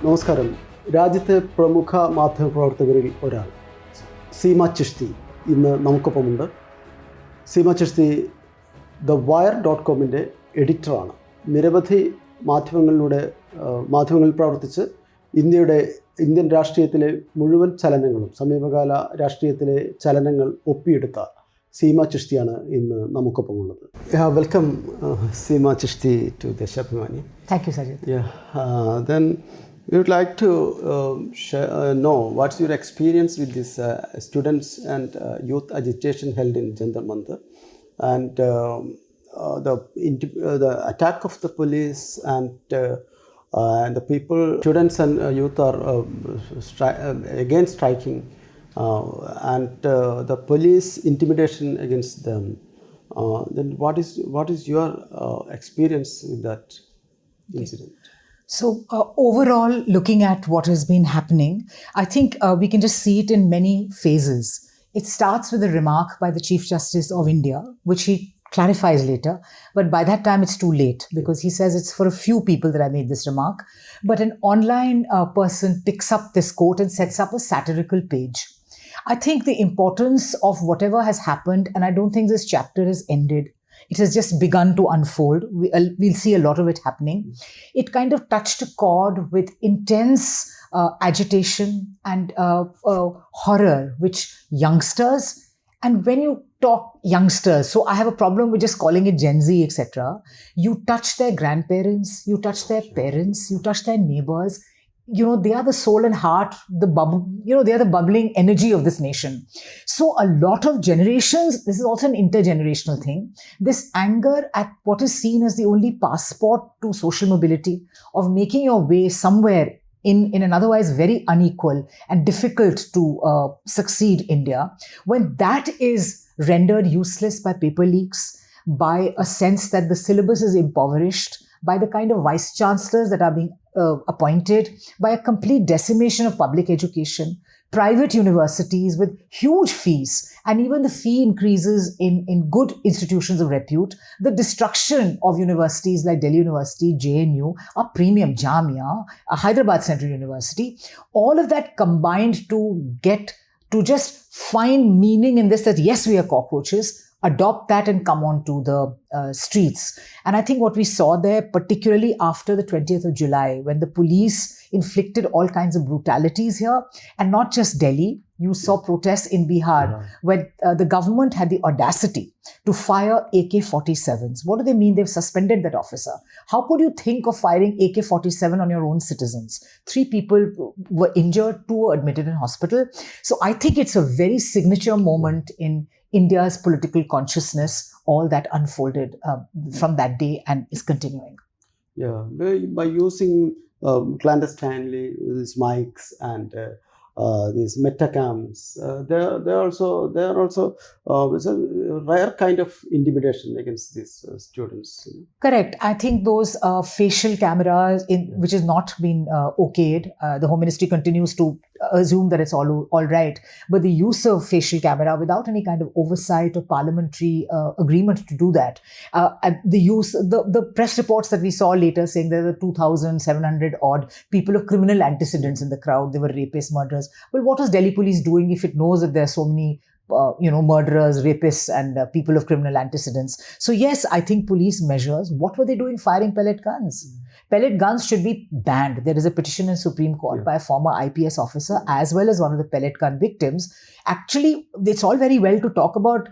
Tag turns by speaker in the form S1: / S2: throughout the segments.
S1: നമസ്കാരം. രാജ്യത്തെ പ്രമുഖ മാധ്യമപ്രവർത്തകരിൽ ഒരാൾ സീമ ചിഷ്തി ഇന്ന് നമുക്കൊപ്പമുണ്ട്. സീമ ചിഷ്തി thewire.comൻ്റെ എഡിറ്ററാണ്. നിരവധി മാധ്യമങ്ങളിൽ പ്രവർത്തിച്ച് ഇന്ത്യൻ രാഷ്ട്രീയത്തിലെ മുഴുവൻ ചലനങ്ങളും, സമീപകാല രാഷ്ട്രീയത്തിലെ ചലനങ്ങൾ ഒപ്പിയെടുത്ത സീമ ചിഷ്തിയാണ് ഇന്ന് നമുക്കൊപ്പമുള്ളത്. Welcome Seema Chishti to Deshabhimani.
S2: Thank you, Sajid.
S1: Then we would like to know what's your experience with this students and youth agitation held in Jantar Mantar, and the attack of the police and the people, students and youth are again striking, and the police intimidation against them. Then what is your experience with that incident?
S2: So overall, looking at what has been happening, I think we can just see it in many phases. It starts with a remark by the Chief Justice of India, which he clarifies later, but by that time it's too late, because he says it's for a few people that I made this remark. But an online person picks up this quote and sets up a satirical page. I think the importance of whatever has happened, and I don't think this chapter has ended, it has just begun to unfold. We'll see a lot of it happening. It kind of touched a chord with intense agitation and horror, which youngsters, and when you talk youngsters, so I have a problem with just calling it Gen Z, etc. You touch their grandparents, you touch their parents, you touch their neighbors. You know, they are the soul and heart, they are the bubbling energy of this nation. So a lot of generations, this is also an intergenerational thing, this anger at what is seen as the only passport to social mobility, of making your way somewhere in an otherwise very unequal and difficult to succeed India, when that is rendered useless by paper leaks, by a sense that the syllabus is impoverished, by the kind of vice chancellors that are being appointed, by a complete decimation of public education, private universities with huge fees, and even the fee increases in good institutions of repute, the destruction of universities like Delhi University, JNU, a premium Jamia, a Hyderabad Central University, all of that combined to just find meaning in this, that yes, we are cockroaches, adopt that and come on to the streets. And I think what we saw there, particularly after the 20th of July, when the police inflicted all kinds of brutalities here, and not just Delhi, you saw protests in Bihar, where the government had the audacity to fire AK-47s. What do they mean? They've suspended that officer. How could you think of firing AK-47 on your own citizens? 3 people were injured, 2 were admitted in hospital. So I think it's a very signature moment in India's political consciousness, all that unfolded from that day and is continuing.
S1: Yeah, by using clandestinely these mics and these metacams, there are also it's a rare kind of intimidation against these students.
S2: Correct. I think those facial cameras, which has not been okayed, the Home Ministry continues to assume that it's all right, but the use of facial camera without any kind of oversight or parliamentary agreement to do that, and the press reports that we saw later saying there were 2,700 odd people of criminal antecedents in the crowd. They were rapists, murderers. Well, what is Delhi police doing if it knows that there are so many murderers, rapists, and people of criminal antecedents? So yes, I think police measures. What were they doing firing pellet guns? Pellet guns should be banned. There is a petition in Supreme Court by a former IPS officer as well as one of the pellet gun victims. Actually, it's all very well to talk about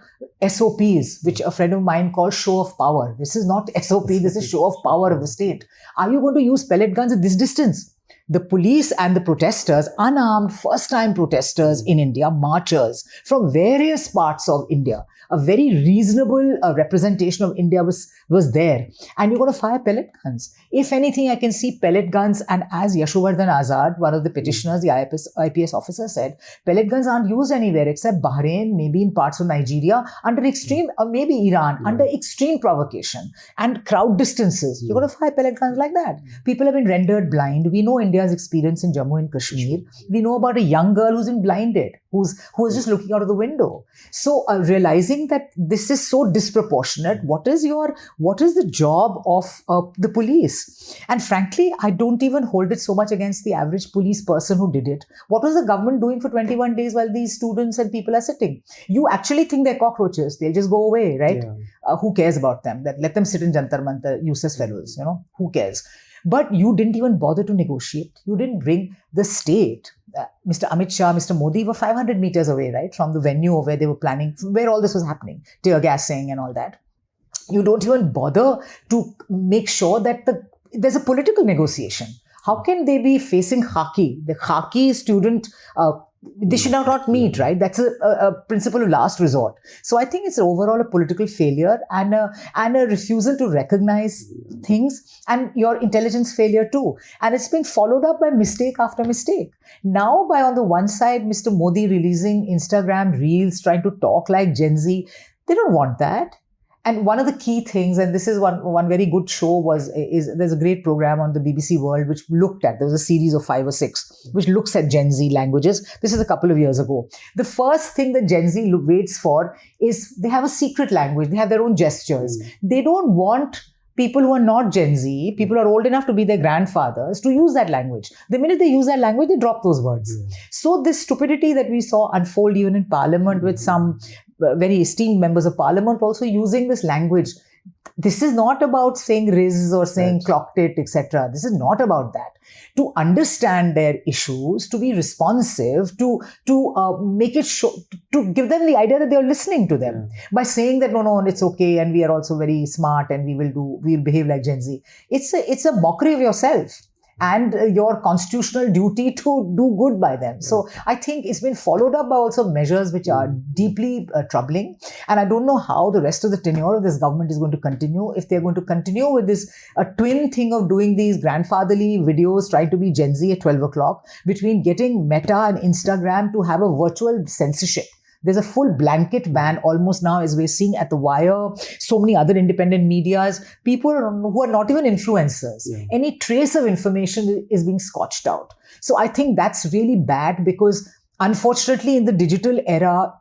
S2: SOPs, which a friend of mine calls show of power. This is not SOP, this is show of power of the state. Are you going to use pellet guns at this distance? The police and the protesters, unarmed first-time protesters in India, marchers from various parts of India, a very reasonable representation of India was there. And you're going to fire pellet guns. If anything, I can see pellet guns, and as Yashowardhan Azad, one of the petitioners, the IPS officer, said, pellet guns aren't used anywhere except Bahrain, maybe in parts of Nigeria, under extreme, or maybe Iran, under extreme provocation and crowd distances. You're going to fire pellet guns like that. People have been rendered blind. We know India India's experience in Jammu and Kashmir. We know about a young girl who's been blinded, who was just looking out of the window. So realizing that this is so disproportionate, what is the job of the police? And frankly, I don't even hold it so much against the average police person who did it. What was the government doing for 21 days while these students and people are sitting? You actually think they're cockroaches. They'll just go away, right? Yeah. Who cares about them? Let them sit in Jantar Mantar, useless fellows, who cares? But you didn't even bother to negotiate. You didn't bring the state. Mr. Amit Shah, Mr. Modi were 500 meters away, right, from the venue where they were planning, where all this was happening, tear gassing and all that. You don't even bother to make sure that there's a political negotiation. How can they be facing khaki? The khaki student, they should not meet, right? That's a principle of last resort. So I think it's overall a political failure and a refusal to recognize things, and your intelligence failure too. And it's being followed up by mistake after mistake. Now, by on the one side, Mr. Modi releasing Instagram reels, trying to talk like Gen Z, they don't want that. And one of the key things, and this is one very good show, there's a great program on the BBC World which there was a series of 5 or 6, which looks at Gen Z languages. This is a couple of years ago. The first thing that Gen Z waits for is they have a secret language. They have their own gestures. They don't want people who are not Gen Z, people who are old enough to be their grandfathers, to use that language. The minute they use that language, they drop those words. So this stupidity that we saw unfold even in Parliament with some very esteemed members of Parliament also using this language. This is not about saying riz or saying clocked it, etc. This is not about that. To understand their issues, to be responsive, to make it show, to give them the idea that they are listening to them by saying that no, it's okay, and we are also very smart, and we'll behave like Gen Z. It's a mockery of yourself and your constitutional duty to do good by them. So I think it's been followed up by also measures which are deeply troubling. And I don't know how the rest of the tenure of this government is going to continue. If they're going to continue with this twin thing of doing these grandfatherly videos, trying to be Gen Z at 12 o'clock, between getting Meta and Instagram to have a virtual censorship. There's a full blanket ban almost now, as we're seeing at The Wire, so many other independent medias, people who are not even influencers. Any trace of information is being scotched out. So I think that's really bad because unfortunately in the digital era,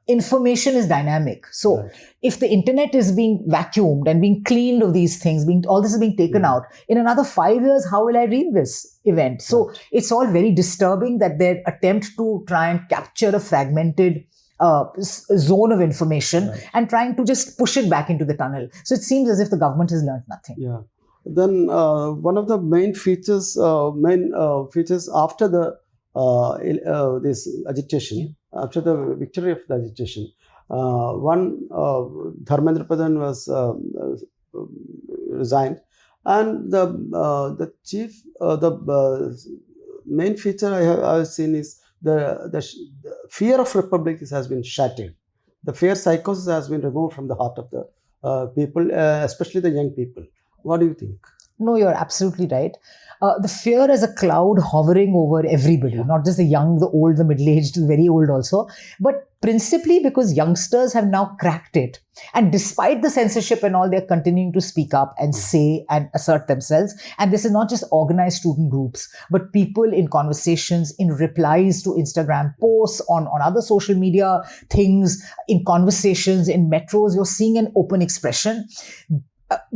S2: information is dynamic. So if the internet is being vacuumed and being cleaned of these things, all this is being taken out, in another 5 years, how will I read this event? So it's all very disturbing that their attempt to try and capture a fragmented zone of information and trying to just push it back into the tunnel. So it seems as if the government has learned nothing.
S1: Then one of the main features after this agitation, after the victory of the agitation, Dharmendra Pradhan was resigned, and the main feature I have seen is the fear of republic has been shattered. The fear psychosis has been removed from the heart of the people, especially the young people. What do you think?
S2: No, you're absolutely right. The fear is a cloud hovering over everybody, not just the young, the old, the middle-aged, the very old also, but principally because youngsters have now cracked it. And despite the censorship and all, they're continuing to speak up and say and assert themselves. And this is not just organized student groups, but people in conversations, in replies to Instagram posts, on other social media things, in conversations, in metros, you're seeing an open expression.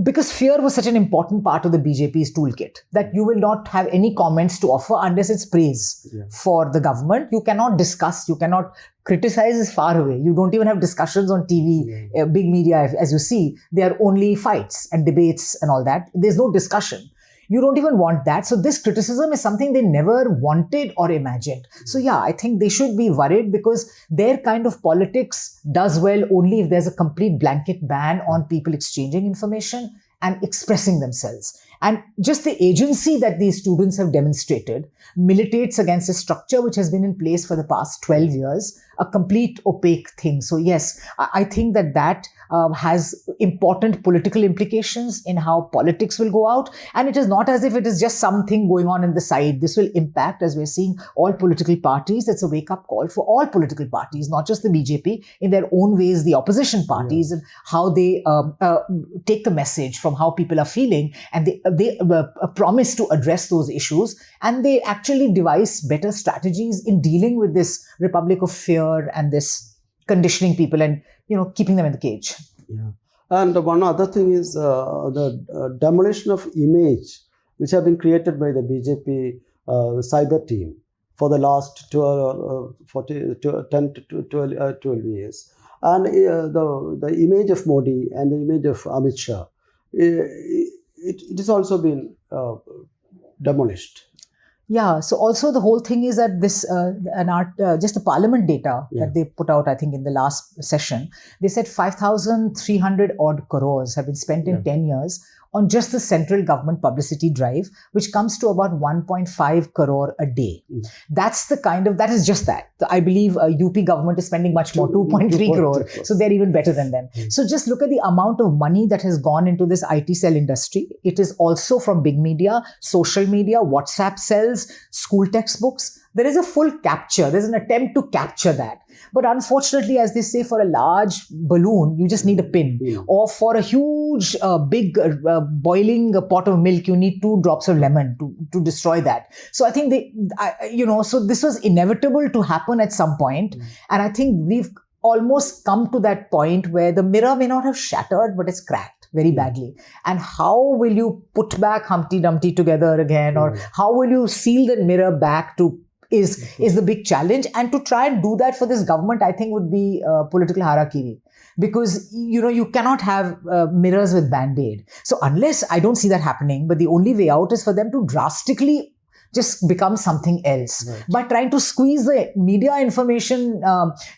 S2: Because fear was such an important part of the BJP's toolkit that you will not have any comments to offer unless it's praise for the government. You cannot discuss, you cannot criticize is far away. You don't even have discussions on TV, big media, as you see. They are only fights and debates and all that. There's no discussion. You don't even want that. So this criticism is something they never wanted or imagined. So I think they should be worried because their kind of politics does well only if there's a complete blanket ban on people exchanging information and expressing themselves. And just the agency that these students have demonstrated militates against a structure which has been in place for the past 12 years, a complete opaque thing. So yes, I think that has important political implications in how politics will go out. And it is not as if it is just something going on in the side. This will impact, as we're seeing, all political parties. It's a wake-up call for all political parties, not just the BJP, in their own ways, the opposition parties, and how they take the message from how people are feeling, and they promise to address those issues, and they actually devise better strategies in dealing with this republic of fear and this conditioning people and keeping them in the cage.
S1: Yeah. And one other thing is the demolition of image which have been created by the BJP cyber team for the last 10 to 12 years. And the image of Modi and the image of Amit Shah, it has also been demolished.
S2: Yeah. So also the whole thing is that this, just the parliament data that they put out, I think in the last session, they said 5,300 odd crores have been spent in 10 years on just the central government publicity drive, which comes to about 1.5 crore a day. That is just that. I believe UP government is spending much more, 2.3 crore. So they're even better than them. So just look at the amount of money that has gone into this IT cell industry. It is also from big media, social media, WhatsApp cells, school textbooks. There is a full capture. There's an attempt to capture that. But unfortunately, as they say, for a large balloon, you just need a pin. Or for a huge, big boiling pot of milk, you need 2 drops of lemon to destroy that. So I think so this was inevitable to happen at some point. And I think we've almost come to that point where the mirror may not have shattered, but it's cracked very badly. And how will you put back Humpty Dumpty together again? Or how will you seal the mirror back to is the big challenge. And to try and do that for this government, I think would be political harakiri. Because, you cannot have mirrors with Band-Aid. So unless, I don't see that happening, but the only way out is for them to drastically just become something else. By trying to squeeze the media information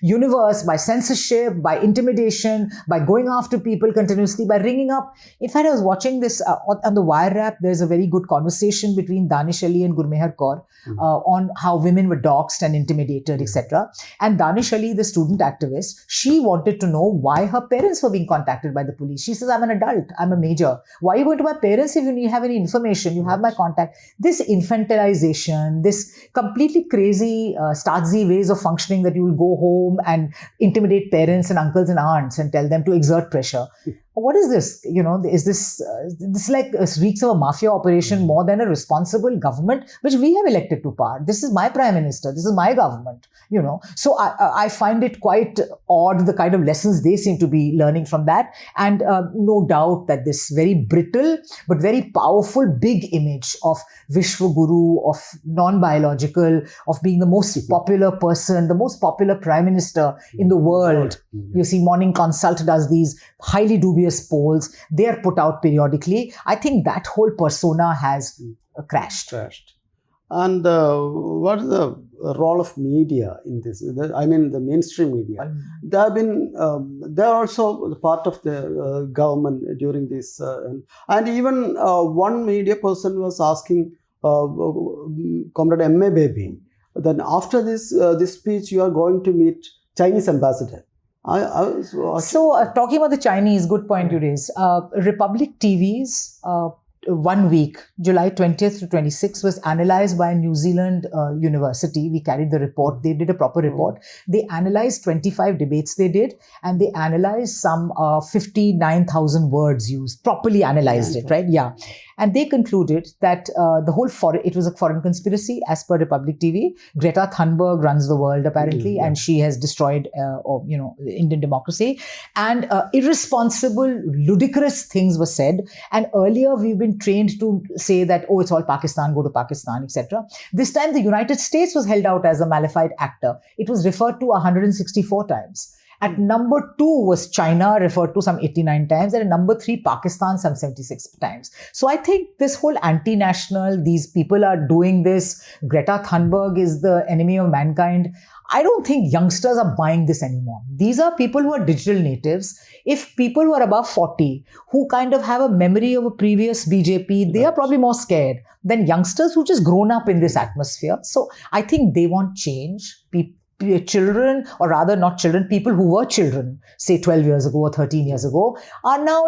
S2: universe by censorship, by intimidation, by going after people continuously, by ringing up. In fact, I was watching this on the Wire app. There's a very good conversation between Danish Ali and Gurmehar Kaur on how women were doxxed and intimidated, etc. And Danish Ali, the student activist, she wanted to know why her parents were being contacted by the police. She says, I'm an adult, I'm a major. Why are you going to my parents if you have any information? You have my contact. This infantilization, this completely crazy Stasi ways of functioning that you will go home and intimidate parents and uncles and aunts and tell them to exert pressure. What is this? Is this like reeks of a mafia operation more than a responsible government, which we have elected to power? This is my prime minister. This is my government, So I find it quite odd, the kind of lessons they seem to be learning from that. And no doubt that this very brittle, but very powerful, big image of Vishwaguru, of non-biological, of being the most popular person, the most popular prime minister in the world. You see, Morning Consult does these highly dubious polls. They are put out periodically. I think that whole persona has crashed.
S1: And what is the role of media in this? I mean, the mainstream media. They have been, they are also part of the government during this. And even one media person was asking Comrade M.A. Baby, then after this speech, you are going to meet Chinese ambassador.
S2: Talking about the Chinese, good point you raised. Republic TV's 1 week, July 20th to 26th, was analyzed by a New Zealand university. We carried the report. They did a proper report. They analyzed 25 debates they did, and they analyzed some 59,000 words used, properly analyzed it, right? Yeah. And they concluded that it was a foreign conspiracy as per Republic TV. Greta Thunberg runs the world apparently, and she has destroyed, Indian democracy. And irresponsible, ludicrous things were said. And earlier we've been trained to say that, it's all Pakistan, go to Pakistan, etc. This time the United States was held out as a malified actor. It was referred to 164 times. At number 2 was China, referred to some 89 times, and at number 3, Pakistan, some 76 times. So I think this whole anti-national, these people are doing this, Greta Thunberg is the enemy of mankind. I don't think youngsters are buying this anymore. These are people who are digital natives. If people who are above 40, who kind of have a memory of a previous BJP, they are probably more scared than youngsters who just grown up in this atmosphere. So I think they want change. children, or rather not children, people who were children, say 12 years ago or 13 years ago, are now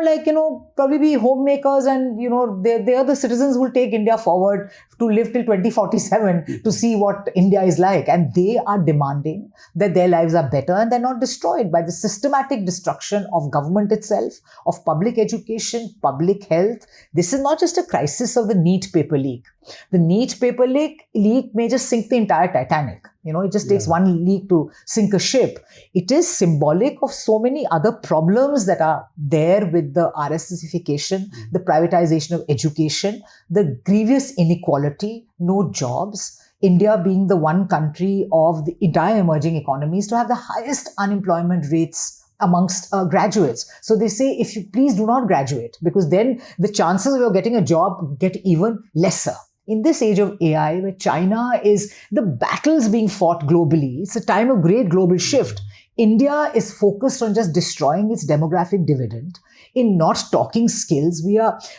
S2: probably be homemakers, and, they are the citizens who will take India forward to live till 2047 to see what India is like. And they are demanding that their lives are better and they're not destroyed by the systematic destruction of government itself, of public education, public health. This is not just a crisis of the NEET paper leak. The NEET paper leak may just sink the entire Titanic. It just takes one leak to sink a ship. It is symbolic of so many other problems that are there with the RSSification, the privatization of education, the grievous inequality, no jobs. India being the one country of the entire emerging economies to have the highest unemployment rates amongst graduates. So they say, if you please do not graduate, because then the chances of you getting a job get even lesser. In this age of AI, where China is the battles being fought globally, it's a time of great global shift. India is focused on just destroying its demographic dividend, in not talking skills.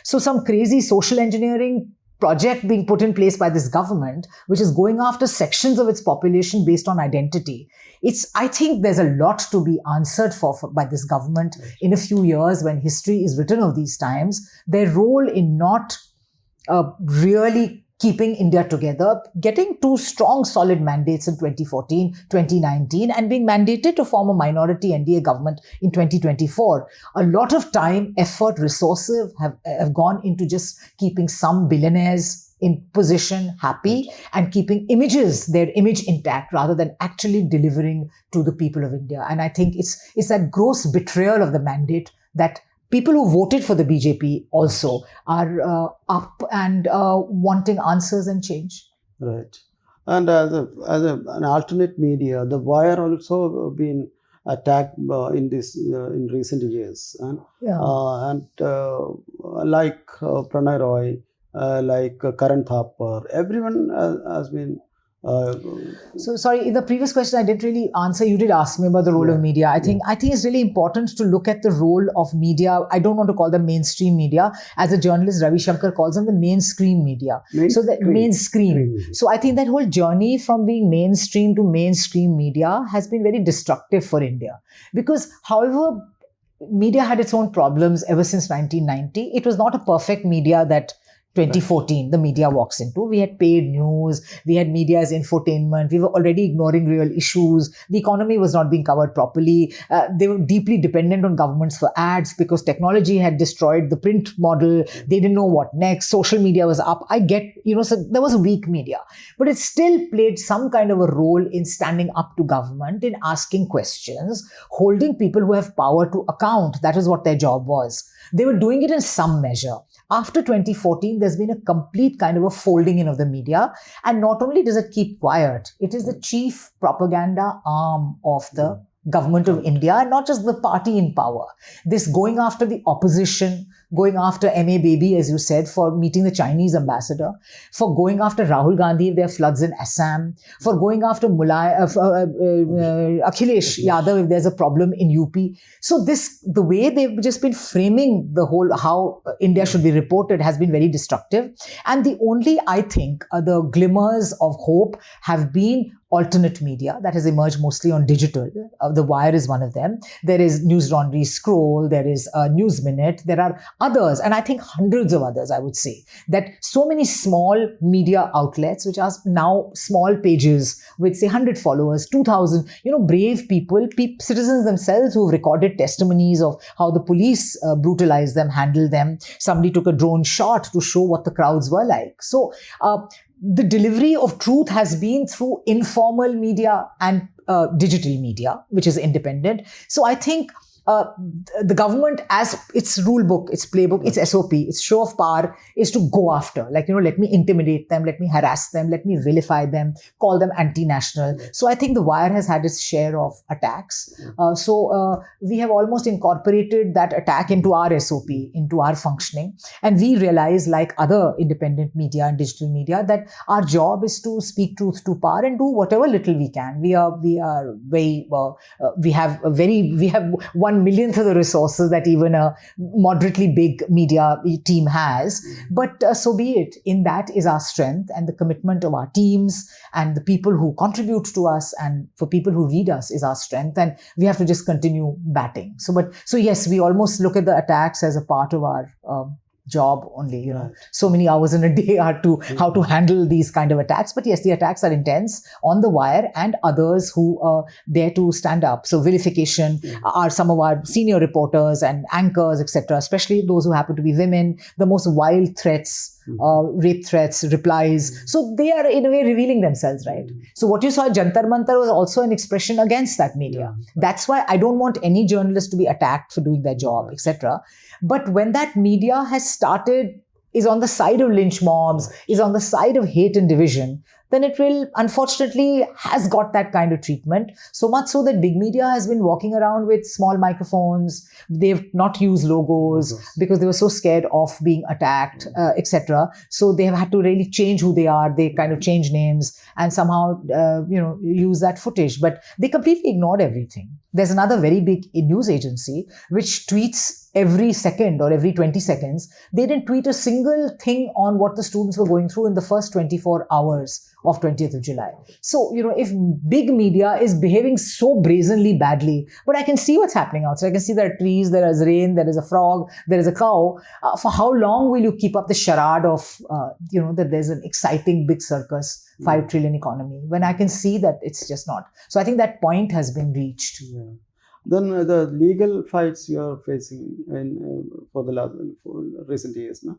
S2: So some crazy social engineering project being put in place by this government, which is going after sections of its population based on identity. I think there's a lot to be answered for by this government in a few years when history is written of these times. Their role in not really keeping India together, getting two strong, solid mandates in 2014, 2019, and being mandated to form a minority NDA government in 2024. A lot of time, effort, resources have gone into just keeping some billionaires in position happy and keeping their image intact, rather than actually delivering to the people of India. And I think it's that gross betrayal of the mandate that people who voted for the BJP also are up and wanting answers and change.
S1: Right. And as an alternate media, the Wire also been attacked in recent years, and like Pranay Roy, like Karan Thapar, everyone has been.
S2: So sorry, in the previous question I didn't really answer. You did ask me about the role of media. I think it's really important to look at the role of media. I don't want to call them mainstream media. As a journalist, Ravi Shankar calls them the mainstream media. Mainstream. So I think that whole journey from being mainstream to mainstream media has been very destructive for India. Because however media had its own problems ever since 1990, it was not a perfect media that 2014, the media walks into. We had paid news, we had media as infotainment, we were already ignoring real issues, the economy was not being covered properly, they were deeply dependent on governments for ads because technology had destroyed the print model, they didn't know what next, social media was up. I get, so there was a weak media, but it still played some kind of a role in standing up to government, in asking questions, holding people who have power to account. That is what their job was. They were doing it in some measure. After 2014, there's been a complete kind of a folding in of the media. And not only does it keep quiet, it is the chief propaganda arm of the government of India, and not just the party in power. This going after the opposition, going after M.A. Baby, as you said, for meeting the Chinese ambassador, for going after Rahul Gandhi if there are floods in Assam, for going after Akhilesh Yadav if there's a problem in UP. So the way they've just been framing the whole, how India should be reported, has been very destructive. And the only, I think, the glimmers of hope have been alternate media that has emerged mostly on digital. The Wire is one of them. There is News Laundry Scroll, there is News Minute, there are others, and I think hundreds of others, I would say, that so many small media outlets, which are now small pages with say 100 followers, 2,000, brave people, citizens themselves who've recorded testimonies of how the police brutalized them, handled them. Somebody took a drone shot to show what the crowds were like. So, the delivery of truth has been through informal media and digital media, which is independent. So I think the government, as its rule book, its playbook, its SOP, its show of power is to go after, let me intimidate them, let me harass them, let me vilify them, call them anti-national. So I think the Wire has had its share of attacks. So we have almost incorporated that attack into our SOP, into our functioning. And we realize, like other independent media and digital media, that our job is to speak truth to power and do whatever little we can. We have one 1/1,000,000th of the resources that even a moderately big media team has. But so be it. In that is our strength, and the commitment of our teams and the people who contribute to us and for people who read us is our strength. And we have to just continue batting. So yes, we almost look at the attacks as a part of our job only, so many hours in a day are to how to handle these kind of attacks. But yes, the attacks are intense on the wire, and others who dare to stand up. So vilification are some of our senior reporters and anchors, etc., especially those who happen to be women, the most wild threats, rape threats, replies. So they are in a way revealing themselves, right? So what you saw at Jantar Mantar was also an expression against that media. That's why I don't want any journalist to be attacked for doing their job, etc. But when that media is on the side of lynch mobs, is on the side of hate and division, then it will, unfortunately, has got that kind of treatment. So much so that big media has been walking around with small microphones. They've not used logos because they were so scared of being attacked, etc. So they have had to really change who they are. They kind of change names and somehow, use that footage. But they completely ignored everything. There's another very big news agency which tweets every second or every 20 seconds. They didn't tweet a single thing on what the students were going through in the first 24 hours of 20th of July. So, if big media is behaving so brazenly badly, but I can see what's happening outside. I can see there are trees, there is rain, there is a frog, there is a cow. For how long will you keep up the charade of, that there's an exciting big circus, 5 trillion economy, when I can see that it's just not. So I think that point has been reached.
S1: Yeah. Then the legal fights you are facing for recent years, no?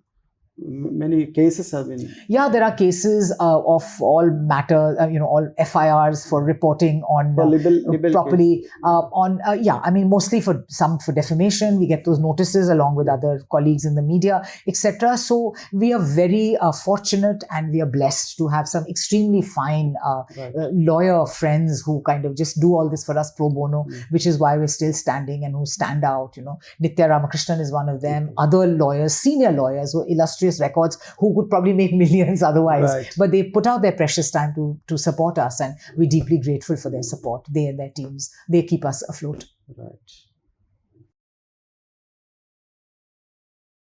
S1: Many cases have been...
S2: Yeah, there are cases of all matter, all FIRs for reporting on properly. Mostly for defamation. We get those notices along with other colleagues in the media, etc. So we are very fortunate, and we are blessed to have some extremely fine lawyer friends who kind of just do all this for us pro bono, which is why we're still standing and who stand out. Nitya Ramakrishnan is one of them. Other lawyers, senior lawyers who are illustrious records, who could probably make millions otherwise, but they put out their precious time to support us, and we're deeply grateful for their support. They and their teams, they keep us afloat.
S1: Right.